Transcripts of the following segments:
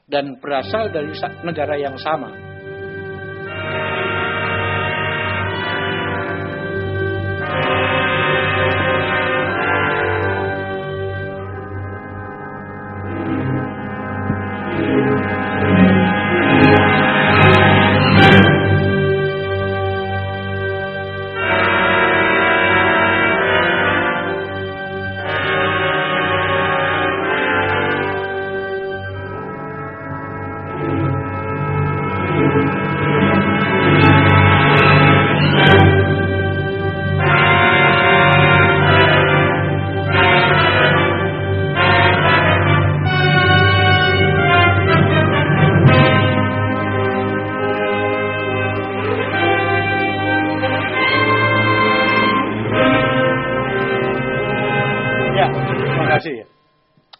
dan berasal dari negara yang sama.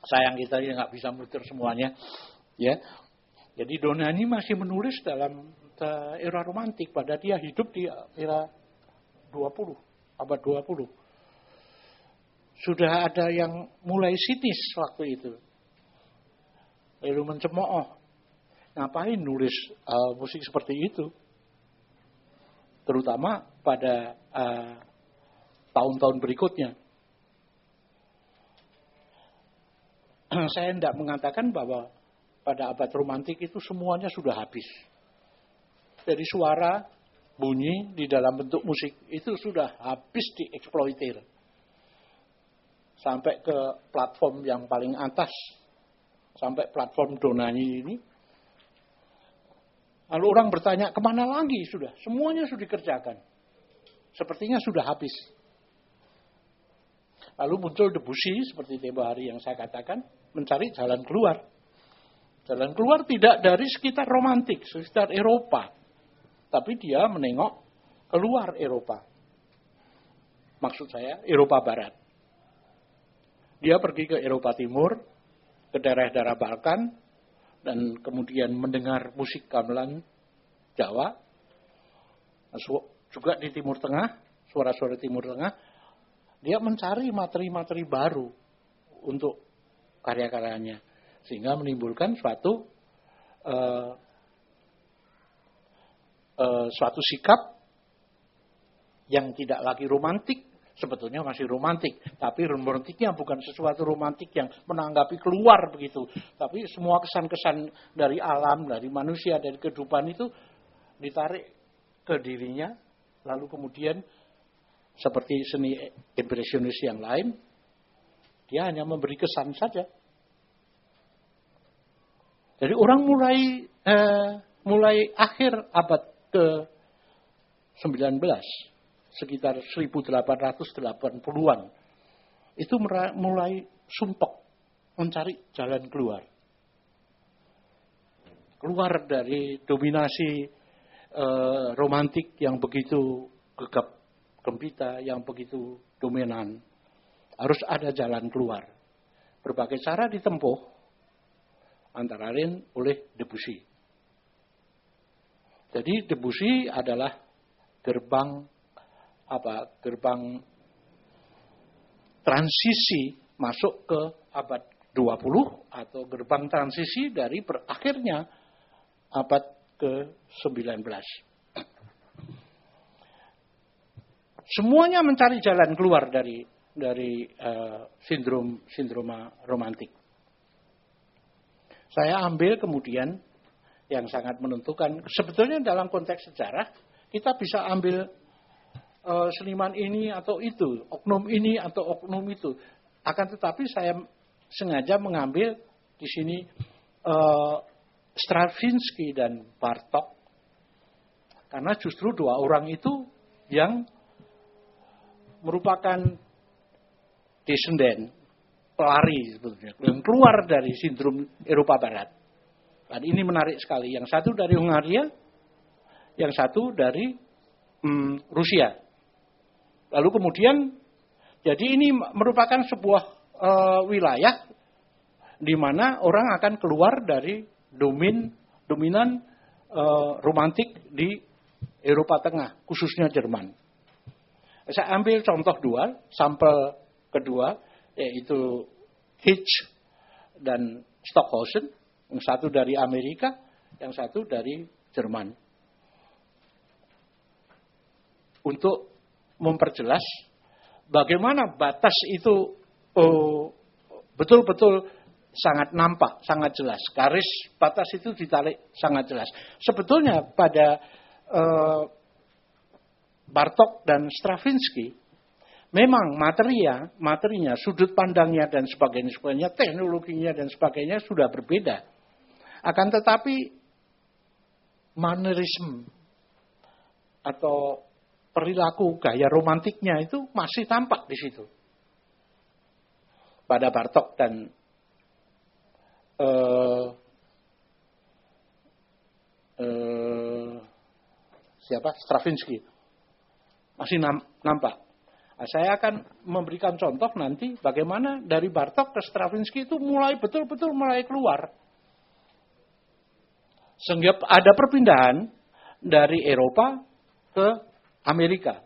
Sayang kita ya nggak bisa muter semuanya, ya. Jadi Donani masih menulis dalam era romantik, pada dia hidup di era 20, abad 20. Sudah ada yang mulai sinis waktu itu, lalu mencemooh, ngapain nulis musik seperti itu, terutama pada tahun-tahun berikutnya. Saya tidak mengatakan bahwa pada abad romantik itu semuanya sudah habis. Dari suara, bunyi di dalam bentuk musik itu sudah habis dieksploitir. Sampai ke platform yang paling atas, sampai platform Donani ini. Lalu orang bertanya, kemana lagi sudah? Semuanya sudah dikerjakan. Sepertinya sudah habis. Lalu muncul Debussy, seperti tempo hari yang saya katakan, mencari jalan keluar. Jalan keluar tidak dari sekitar romantik, sekitar Eropa. Tapi dia menengok keluar Eropa. Maksud saya, Eropa Barat. Dia pergi ke Eropa Timur, ke daerah-daerah Balkan, dan kemudian mendengar musik gamelan Jawa. Juga di Timur Tengah, suara-suara Timur Tengah. Dia mencari materi-materi baru untuk karya-karyanya. Sehingga menimbulkan suatu sikap yang tidak lagi romantik. Sebetulnya masih romantik. Tapi romantiknya bukan sesuatu romantik yang menanggapi keluar begitu. Tapi semua kesan-kesan dari alam, dari manusia, dari kehidupan itu ditarik ke dirinya. Lalu kemudian seperti seni impresionis yang lain, dia hanya memberi kesan saja. Jadi orang mulai akhir abad ke-19, sekitar 1880-an, itu mulai sumpek mencari jalan keluar. Keluar dari dominasi romantik yang begitu gegap gempita, yang begitu dominan. Harus ada jalan keluar. Berbagai cara ditempuh, antara lain oleh Debussy. Jadi Debussy adalah gerbang transisi masuk ke abad 20 atau gerbang transisi dari berakhirnya abad ke-19. Semuanya mencari jalan keluar dari sindroma romantik. Saya ambil kemudian yang sangat menentukan. Sebetulnya dalam konteks sejarah kita bisa ambil seniman ini atau itu, oknum ini atau oknum itu. Akan tetapi saya sengaja mengambil di sini Stravinsky dan Bartók, karena justru dua orang itu yang merupakan descendant, pelari sebetulnya, yang keluar dari sindrom Eropa Barat. Dan ini menarik sekali. Yang satu dari Hungaria, yang satu dari Rusia. Lalu kemudian, jadi ini merupakan sebuah wilayah di mana orang akan keluar dari dominan romantik di Eropa Tengah, khususnya Jerman. Saya ambil contoh sampel kedua, yaitu Hitch dan Stockhausen. Yang satu dari Amerika, yang satu dari Jerman. Untuk memperjelas bagaimana batas itu betul-betul sangat nampak, sangat jelas. Garis batas itu ditarik sangat jelas. Sebetulnya pada Bartók dan Stravinsky, memang materinya, sudut pandangnya dan sebagainya, teknologinya dan sebagainya sudah berbeda. Akan tetapi manerisme atau perilaku gaya romantiknya itu masih tampak di situ. Pada Bartók dan Stravinsky masih nampak. Nah, saya akan memberikan contoh nanti bagaimana dari Bartók ke Stravinsky itu betul-betul mulai keluar. Sehingga ada perpindahan dari Eropa ke Amerika.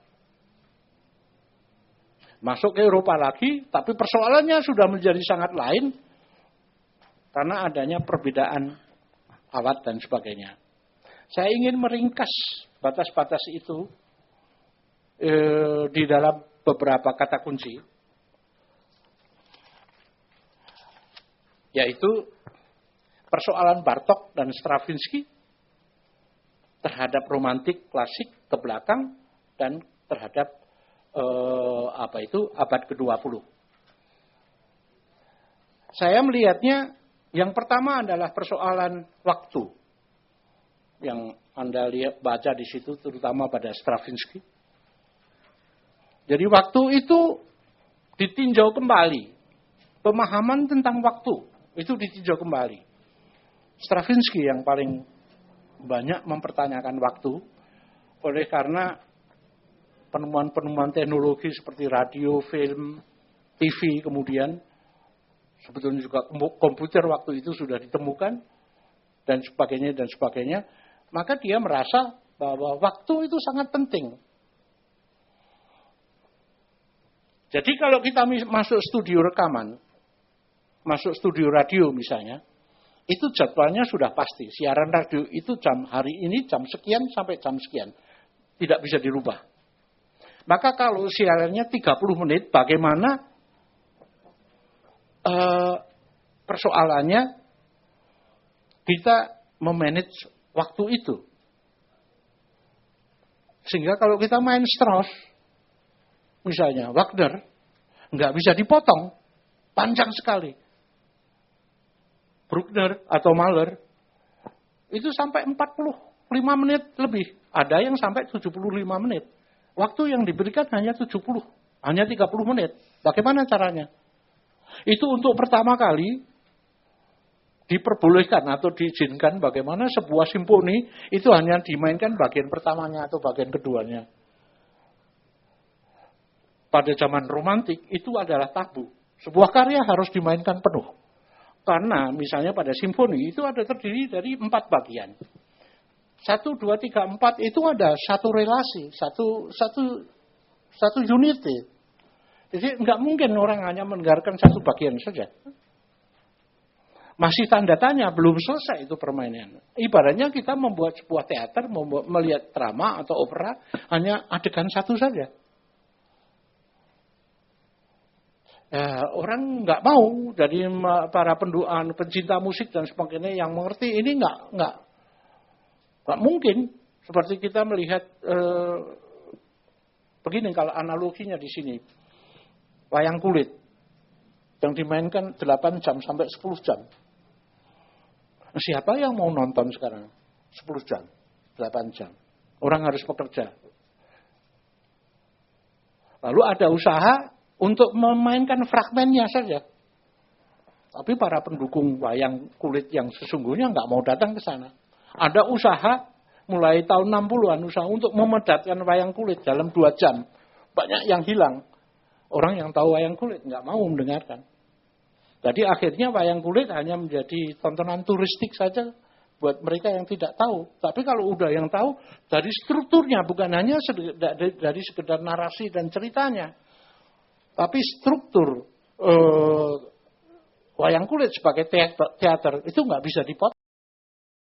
Masuk ke Eropa lagi, tapi persoalannya sudah menjadi sangat lain karena adanya perbedaan alat dan sebagainya. Saya ingin meringkas batas-batas itu di dalam beberapa kata kunci, yaitu persoalan Bartók dan Stravinsky terhadap romantik klasik ke belakang dan terhadap abad ke-20. Saya melihatnya yang pertama adalah persoalan waktu yang Anda baca di situ, terutama pada Stravinsky. Jadi waktu itu ditinjau kembali. Pemahaman tentang waktu itu ditinjau kembali. Stravinsky yang paling banyak mempertanyakan waktu, oleh karena penemuan-penemuan teknologi seperti radio, film, TV, kemudian sebetulnya juga komputer waktu itu sudah ditemukan, dan sebagainya. Maka dia merasa bahwa waktu itu sangat penting. Jadi kalau kita masuk studio rekaman, masuk studio radio misalnya, itu jadwalnya sudah pasti. Siaran radio itu hari ini jam sekian sampai jam sekian. Tidak bisa dirubah. Maka kalau siarannya 30 menit, bagaimana persoalannya kita memanage waktu itu. Sehingga kalau kita main Strauss, misalnya Wagner, nggak bisa dipotong, panjang sekali. Bruckner atau Mahler, itu sampai 45 menit lebih. Ada yang sampai 75 menit. Waktu yang diberikan hanya 30 menit. Bagaimana caranya? Itu untuk pertama kali diperbolehkan atau diizinkan bagaimana sebuah simfoni itu hanya dimainkan bagian pertamanya atau bagian keduanya. Pada zaman romantik itu adalah tabu. Sebuah karya harus dimainkan penuh. Karena misalnya pada simfoni itu ada terdiri dari 4 bagian. 1, 2, 3, 4 itu ada satu relasi, satu unity. Jadi nggak mungkin orang hanya mendengarkan satu bagian saja. Masih tanda tanya, belum selesai itu permainan. Ibaratnya kita membuat sebuah teater, melihat drama atau opera, hanya adegan satu saja. Orang nggak mau, dari para pencinta musik dan sebagainya yang mengerti ini nggak mungkin. Seperti kita melihat begini kalau analoginya di sini, wayang kulit yang dimainkan 8 jam sampai 10 jam. Siapa yang mau nonton sekarang 10 jam, 8 jam? Orang harus bekerja. Lalu ada usaha untuk memainkan fragmennya saja. Tapi para pendukung wayang kulit yang sesungguhnya nggak mau datang ke sana. Ada usaha mulai tahun 60-an, usaha untuk memedatkan wayang kulit dalam 2 jam. Banyak yang hilang. Orang yang tahu wayang kulit nggak mau mendengarkan. Jadi akhirnya wayang kulit hanya menjadi tontonan turistik saja buat mereka yang tidak tahu. Tapi kalau udah yang tahu, dari strukturnya, bukan hanya dari sekedar narasi dan ceritanya. Tapi struktur wayang kulit sebagai teater itu nggak bisa dipotong.